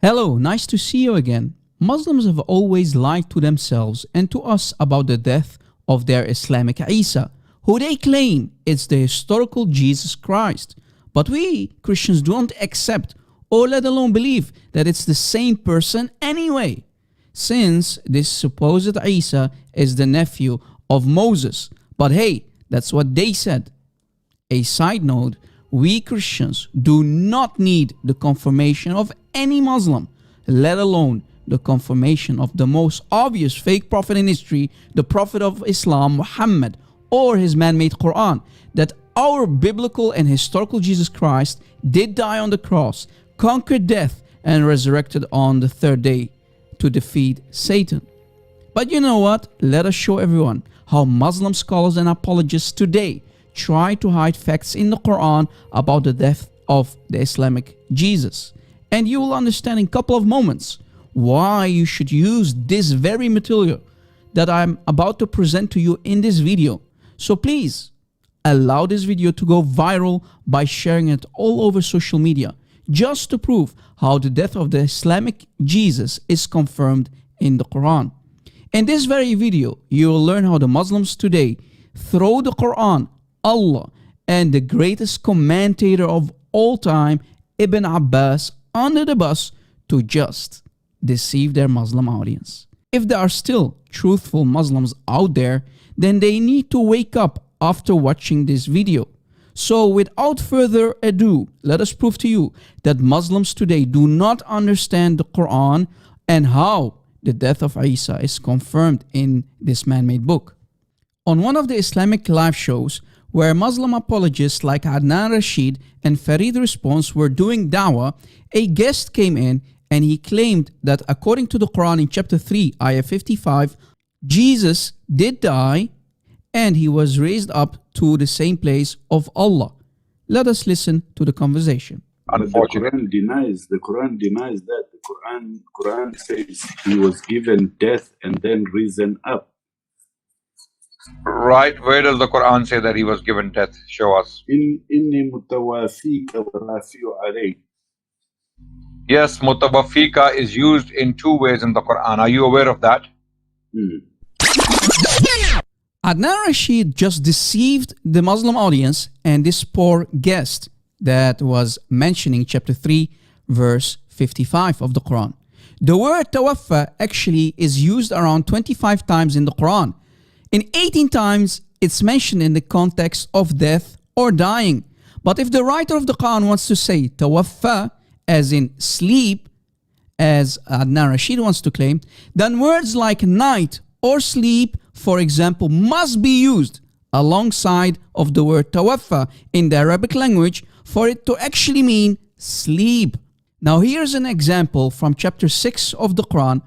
Hello, nice to see you again. Muslims have always lied to themselves and to us about the death of their Islamic Isa, who they claim is the historical Jesus Christ. But we Christians don't accept or let alone believe that it's the same person anyway, since this supposed Isa is the nephew of Moses. But hey, that's what they said. A side note, we Christians do not need the confirmation of any Muslim, let alone the confirmation of the most obvious fake prophet in history, the Prophet of Islam, Muhammad, or his man-made Quran, that our biblical and historical Jesus Christ did die on the cross, conquered death, and resurrected on the third day to defeat Satan. But you know what? Let us show everyone how Muslim scholars and apologists today try to hide facts in the Quran about the death of the Islamic Jesus. And you will understand in a couple of moments why you should use this very material that I'm about to present to you in this video. So please allow this video to go viral by sharing it all over social media, just to prove how the death of the Islamic Jesus is confirmed in the Quran. In this very video, you will learn how the Muslims today throw the Quran, Allah, and the greatest commentator of all time, Ibn Abbas, under the bus to just deceive their Muslim audience. If there are still truthful Muslims out there, then they need to wake up after watching this video. So without further ado, let us prove to you that Muslims today do not understand the Quran and how the death of Isa is confirmed in this man-made book. On one of the Islamic live shows, where Muslim apologists like Adnan, Rashid, and Farid Response were doing dawah, a guest came in and he claimed that according to the Quran in chapter 3, ayah 55, Jesus did die and he was raised up to the same place of Allah. Let us listen to the conversation. The Quran denies that. The Quran says he was given death and then risen up. Right, where does the Quran say that he was given death? Show us. Inni mutawafika wa rafi'u alayk. Yes, mutawafika is used in two ways in the Quran. Are you aware of that? Adnan Rashid just deceived the Muslim audience and this poor guest that was mentioning chapter 3 verse 55 of the Quran. The word tawaffa actually is used around 25 times in the Quran. In 18 times, it's mentioned in the context of death or dying. But if the writer of the Quran wants to say tawaffa, as in sleep, as Adnan Rashid wants to claim, then words like night or sleep, for example, must be used alongside of the word tawaffa in the Arabic language for it to actually mean sleep. Now here's an example from chapter 6 of the Quran,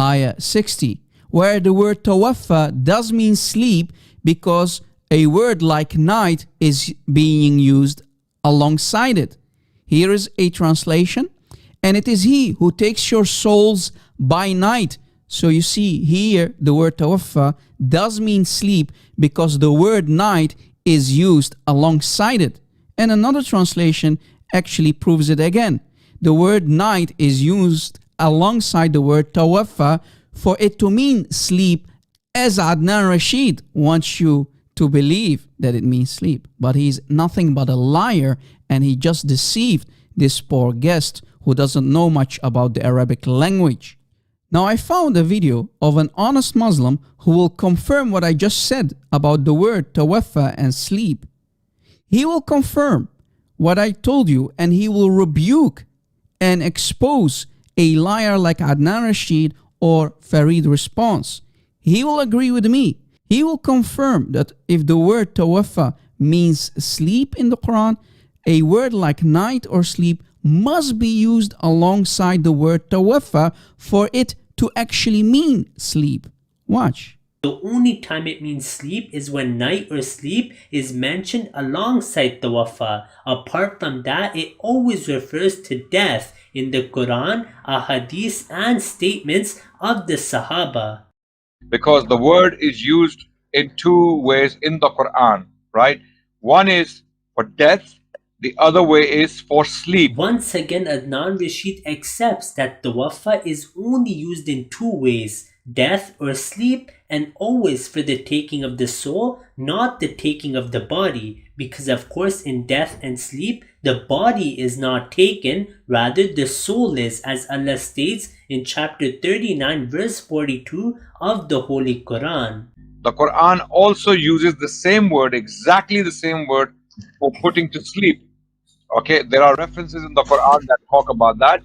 ayah 60. Where the word tawaffa does mean sleep because a word like night is being used alongside it. Here is a translation, and it is he who takes your souls by night. So you see here the word tawaffa does mean sleep because the word night is used alongside it. And another translation actually proves it again. The word night is used alongside the word tawaffa for it to mean sleep, as Adnan Rashid wants you to believe that it means sleep. But he's nothing but a liar, and he just deceived this poor guest who doesn't know much about the Arabic language. Now I found a video of an honest Muslim who will confirm what I just said about the word tawaffa and sleep. He will confirm what I told you, and he will rebuke and expose a liar like Adnan Rashid or Farid Response. He will agree with me. He will confirm that if the word tawaffa means sleep in the Quran, a word like night or sleep must be used alongside the word tawaffa for it to actually mean sleep. Watch. The only time it means sleep is when night or sleep is mentioned alongside tawaffa. Apart from that, it always refers to death in the Quran, ahadith, and statements of the Sahaba. Because the word is used in two ways in the Quran, right? One is for death The other way is for sleep. Once again, Adnan Rashid accepts that tawaffa is only used in two ways, death or sleep, and always for the taking of the soul, not the taking of the body, because of course in death and sleep, the body is not taken, rather the soul is, as Allah states in chapter 39 verse 42 of the Holy Quran. The Quran also uses the same word, exactly the same word, for putting to sleep. Okay, there are references in the Quran that talk about that.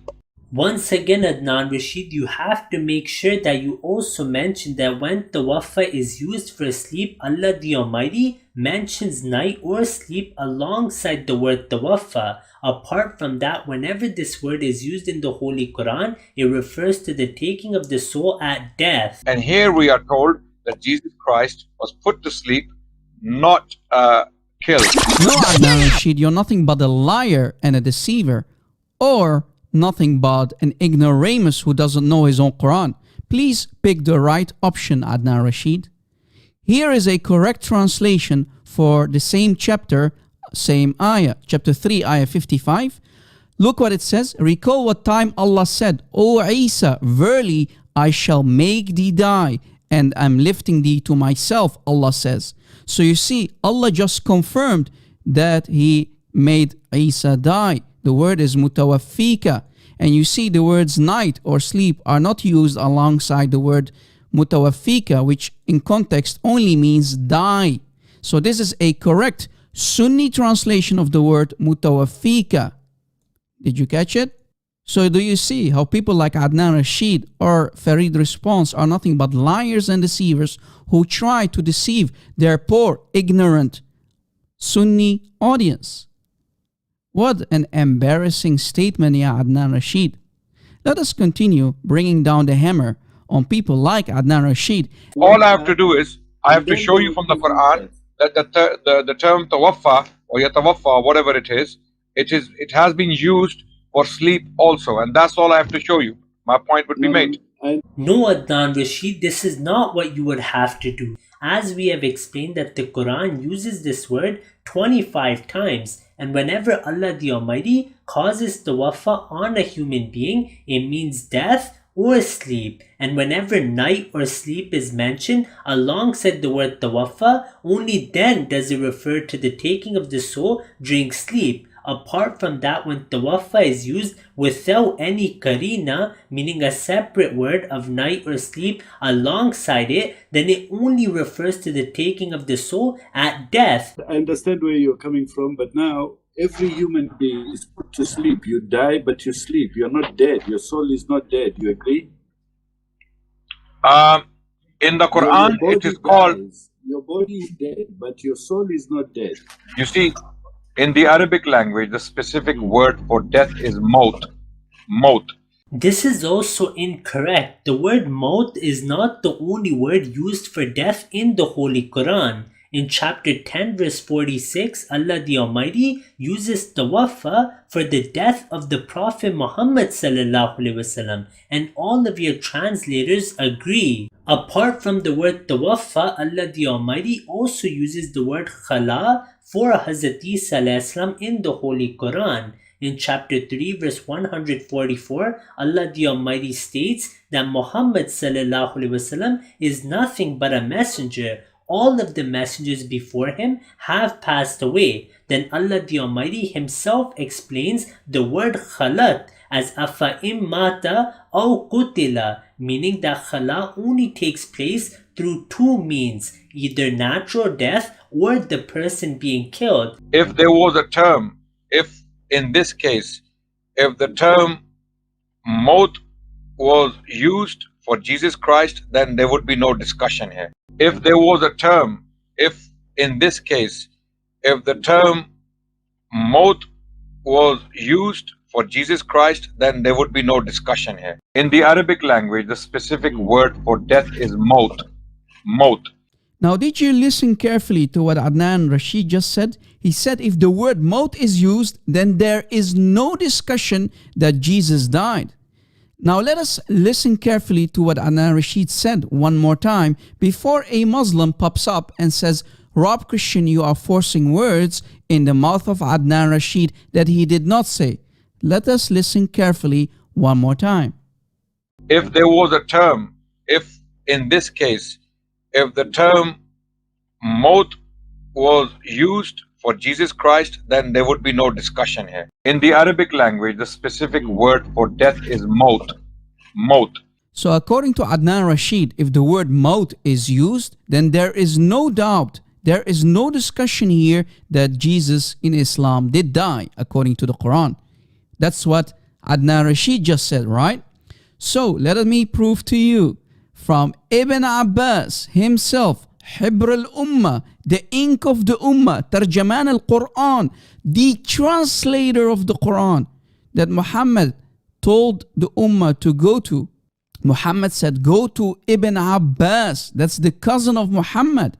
Once again, Adnan Rashid, you have to make sure that you also mention that when tawaffa is used for sleep, Allah the Almighty mentions night or sleep alongside the word tawaffa. Apart from that, whenever this word is used in the Holy Quran, it refers to the taking of the soul at death. And here we are told that Jesus Christ was put to sleep, not killed. No, Adnan Rashid, you're nothing but a liar and a deceiver, or nothing but an ignoramus who doesn't know his own Quran. Please pick the right option, Adnan Rashid. Here is a correct translation for the same chapter, same ayah, chapter 3, ayah 55. Look what it says. Recall what time Allah said, O Isa, verily I shall make thee die, and I'm lifting thee to myself, Allah says. So you see, Allah just confirmed that He made Isa die. The word is mutawaffika. And you see the words night or sleep are not used alongside the word mutawaffika, which in context only means die. So this is a correct Sunni translation of the word mutawaffika. Did you catch it? So do you see how people like Adnan Rashid or Farid Response are nothing but liars and deceivers who try to deceive their poor, ignorant Sunni audience? What an embarrassing statement, ya Adnan Rashid. Let us continue bringing down the hammer on people like Adnan Rashid. All I have to do is, I have to show you from the Quran that the term tawaffa or yatawaffa or whatever it it has been used for sleep also, and that's all I have to show you. My point would be made. No, Adnan Rashid, this is not what you would have to do. As we have explained that the Quran uses this word 25 times, and whenever Allah the Almighty causes tawaffa on a human being, it means death or sleep. And whenever night or sleep is mentioned alongside the word tawaffa, only then does it refer to the taking of the soul during sleep. Apart from that, when tawaffa is used without any karina, meaning a separate word of night or sleep alongside it, then it only refers to the taking of the soul at death. I understand where you're coming from, but now every human being is put to sleep. You die, but you sleep. You're not dead. Your soul is not dead. You agree? In the Quran, it is called... Your body is dead, but your soul is not dead. You see, in the Arabic language, the specific word for death is maut. Maut. This is also incorrect. The word maut is not the only word used for death in the Holy Quran. In chapter 10 verse 46, Allah the Almighty uses tawaffa for the death of the Prophet Muhammad sallallahu alaihi wasallam, and all of your translators agree. Apart from the word tawaffa, Allah the Almighty also uses the word khala for Hazrat Isa alayhi salam in the Holy Quran. In chapter 3 verse 144, Allah the Almighty states that Muhammad sallallahu alaihi wasallam is nothing but a messenger. All of the messengers before him have passed away. Then Allah the Almighty Himself explains the word khalat as afa'im mata aw qutila, meaning that khala only takes place through two means, either natural death or the person being killed. If there was a term, if in this case, if the term maut was used for Jesus Christ, then there would be no discussion here. If there was a term, if in this case, if the term maut was used for Jesus Christ, then there would be no discussion here. In the Arabic language, the specific word for death is maut. Maut. Now, did you listen carefully to what Adnan Rashid just said? He said if the word maut is used, then there is no discussion that Jesus died. Now let us listen carefully to what Adnan Rashid said one more time before a Muslim pops up and says, Rob Christian, you are forcing words in the mouth of Adnan Rashid that he did not say. Let us listen carefully one more time. If there was a term, if in this case, if the term Maut was used for Jesus Christ, then there would be no discussion here. In the Arabic language, the specific word for death is Maut. Maut. So according to Adnan Rashid, if the word maut is used, then there is no doubt, there is no discussion here that Jesus in Islam did die according to the Quran. That's what Adnan Rashid just said, right? So let me prove to you from Ibn Abbas himself, Hibr al-Ummah, the ink of the Ummah, Tarjaman al-Quran, the translator of the Quran, that Muhammad told the Ummah to go to. Muhammad said, go to Ibn Abbas, that's the cousin of Muhammad,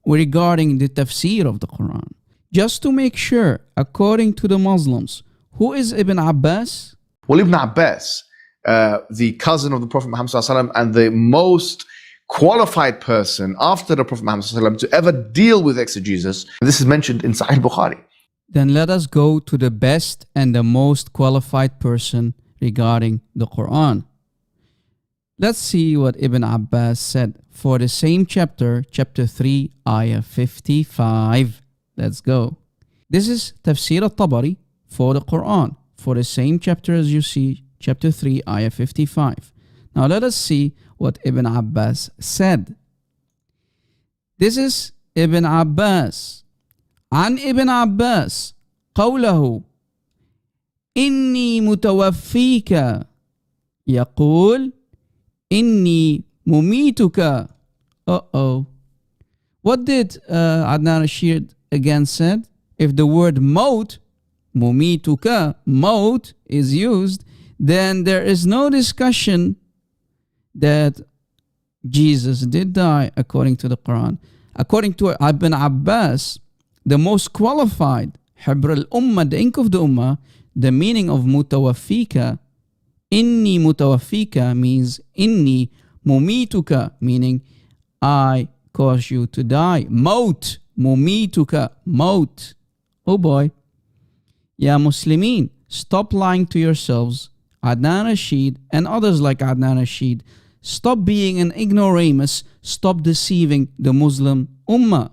regarding the tafsir of the Quran. Just to make sure, according to the Muslims, who is Ibn Abbas? Well, Ibn Abbas, the cousin of the Prophet Muhammad ﷺ, and the most qualified person after the Prophet Muhammad ﷺ to ever deal with exegesis. This is mentioned in Sahih Bukhari. Then let us go to the best and the most qualified person regarding the Quran. Let's see what Ibn Abbas said for the same chapter, chapter 3, ayah 55. Let's go. This is Tafsir al-Tabari for the Quran, for the same chapter as you see, chapter 3, ayah 55. Now let us see what Ibn Abbas said. This is Ibn Abbas. عن ابن عباس قوله إني متوفيك يقول إني مميتك. What did Adnan Rashid again said? If the word maut, mumituka, maut is used, then there is no discussion that Jesus did die according to the Quran. According to Ibn Abbas, the most qualified, Hibr al-Ummah, the ink of the Ummah, the meaning of mutawafika, inni mutawafika means inni mumituka, meaning I cause you to die. Maut, mumituka, maut. Oh boy. Ya Muslimin, stop lying to yourselves. Adnan Rashid and others like Adnan Rashid, stop being an ignoramus, stop deceiving the Muslim Ummah.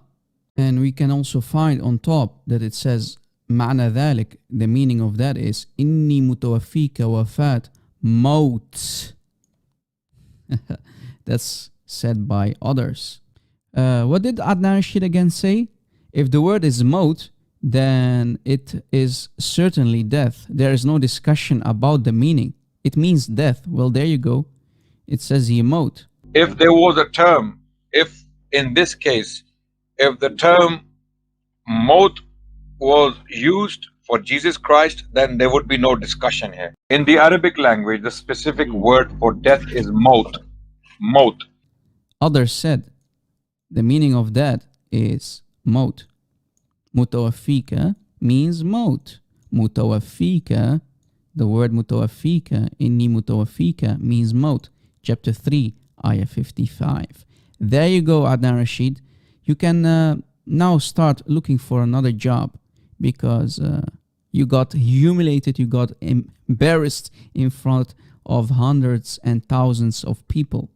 And we can also find on top that it says معنى ذلك, the meaning of that is إني متوفيك وفاة موت. That's said by others. What did Adnan Rashid again say? If the word is maut, then it is certainly death. There is no discussion about the meaning. It means death. Well, there you go. It says maut. If there was a term, if in this case, if the term Maut was used for Jesus Christ, then there would be no discussion here. In the Arabic language, the specific word for death is Maut. Maut. Others said the meaning of that is maut. Mutawafika means maut. Mutawafika, the word mutawafika, inni mutawafika means maut. Chapter 3, ayah 55. There you go, Adnan Rashid. You can now start looking for another job because you got humiliated, you got embarrassed in front of hundreds and thousands of people.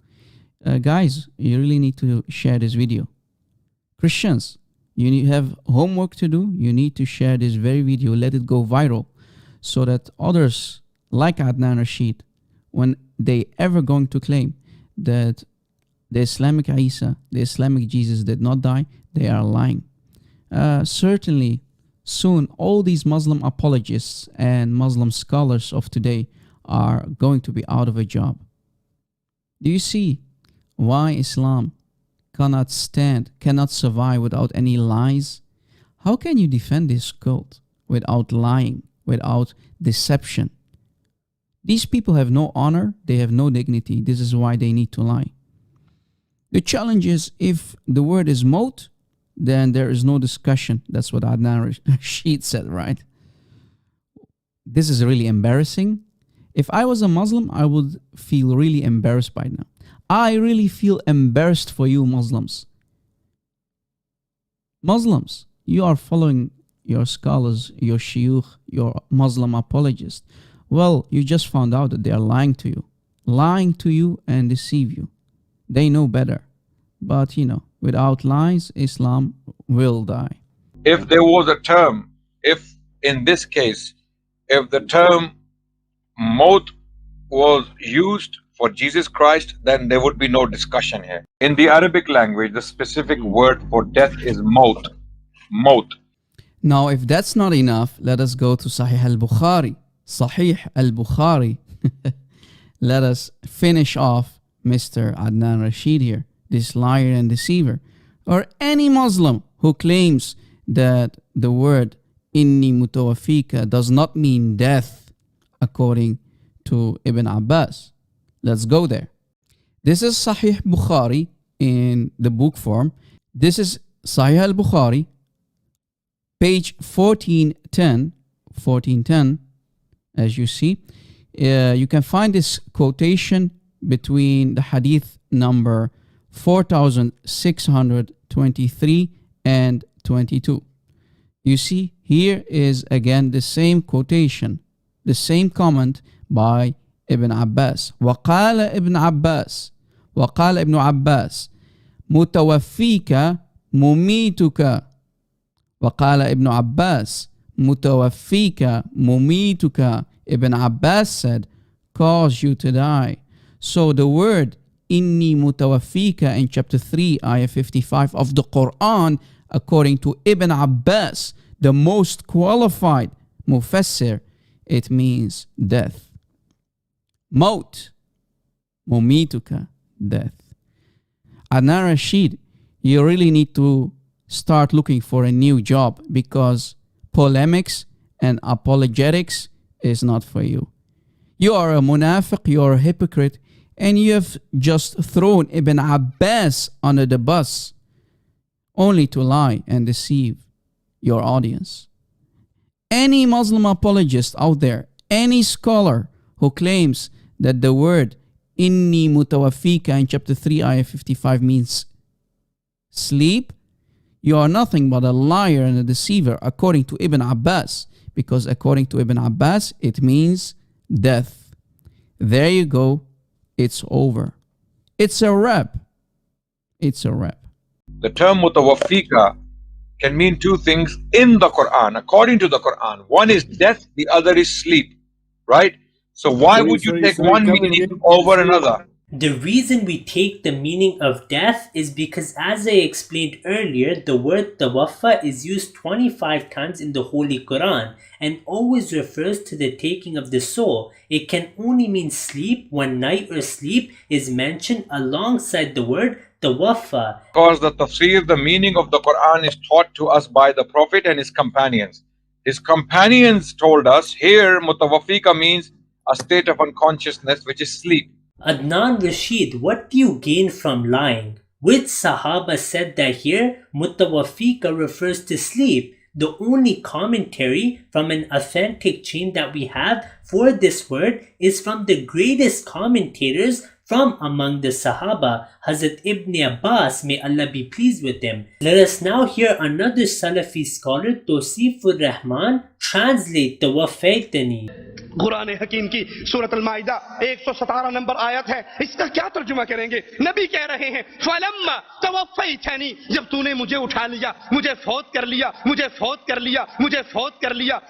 Guys, you really need to share this video. Christians, you have homework to do. You need to share this very video, let it go viral, so that others like Adnan Rashid, when they ever going to claim that the Islamic Isa, the Islamic Jesus did not die, they are lying. Certainly, soon all these Muslim apologists and Muslim scholars of today are going to be out of a job. Do you see why Islam cannot stand, cannot survive without any lies? How can you defend this cult without lying, without deception? These people have no honor, they have no dignity. This is why they need to lie. The challenge is, if the word is maut, then there is no discussion. That's what Adnan Rashid said, right? This is really embarrassing. If I was a Muslim, I would feel really embarrassed by now. I really feel embarrassed for you Muslims. Muslims, you are following your scholars, your shuyukh, your Muslim apologists. Well, you just found out that they are lying to you and deceive you. They know better. But without lies, Islam will die. If there was a term, if in this case, if the term maut was used for Jesus Christ, then there would be no discussion here. In the Arabic language, the specific word for death is maut. Maut. Now, if that's not enough, let us go to Sahih al-Bukhari. Sahih al-Bukhari. Let us finish off Mr. Adnan Rashid here, this liar and deceiver, or any Muslim who claims that the word inni mutawafika does not mean death, according to Ibn Abbas. Let's go there. This is Sahih Bukhari in the book form. This is Sahih al-Bukhari, page 1410, as you see. You can find this quotation between the hadith number 4623 and 22. You see, here is again the same quotation, the same comment by Ibn Abbas. وقال ابن عباس متوفيك مميتك. وقال ابن عباس متوفيك مميتك. Ibn Abbas said, cause you to die. So the word inni mutawaffika in chapter 3, ayah 55 of the Quran, according to Ibn Abbas, the most qualified mufassir, it means death. Maut, mumituka, death. Adnan Rashid, you really need to start looking for a new job, because polemics and apologetics is not for you. You are a munafiq, you are a hypocrite, and you have just thrown Ibn Abbas under the bus only to lie and deceive your audience. Any Muslim apologist out there, any scholar who claims that the word inni mutawaffika in chapter 3 ayah 55 means sleep, you are nothing but a liar and a deceiver according to Ibn Abbas, because according to Ibn Abbas it means death. There you go. It's over. It's a wrap. It's a wrap. The term mutawaffika can mean two things in the Quran, according to the Quran. One is death, the other is sleep, right? So why would you take one meaning over another? The reason we take the meaning of death is because, as I explained earlier, the word tawaffa is used 25 times in the Holy Quran and always refers to the taking of the soul. It can only mean sleep when night or sleep is mentioned alongside the word tawaffa. Because the tafsir, the meaning of the Quran is taught to us by the Prophet and his companions. His companions told us here mutawaffika means a state of unconsciousness, which is sleep. Adnan Rashid, what do you gain from lying? Which Sahaba said that here mutawaffika refers to sleep? The only commentary from an authentic chain that we have for this word is from the greatest commentators from among the Sahaba, Hazrat Ibn Abbas, may Allah be pleased with him. Let us now hear another Salafi scholar, Tosifur Rahman, translate the Wafaitani. Quran हकीम की सूरत अल-माइदा 117 number आयत है, इसका क्या तर्जुमा करेंगे? नबी कह रहे हैं फलम्मा तवफ़ैतनी, जब तूने मुझे उठा लिया, मुझे फौत कर लिया, मुझे फौत कर लिया, मुझे फौत कर लिया.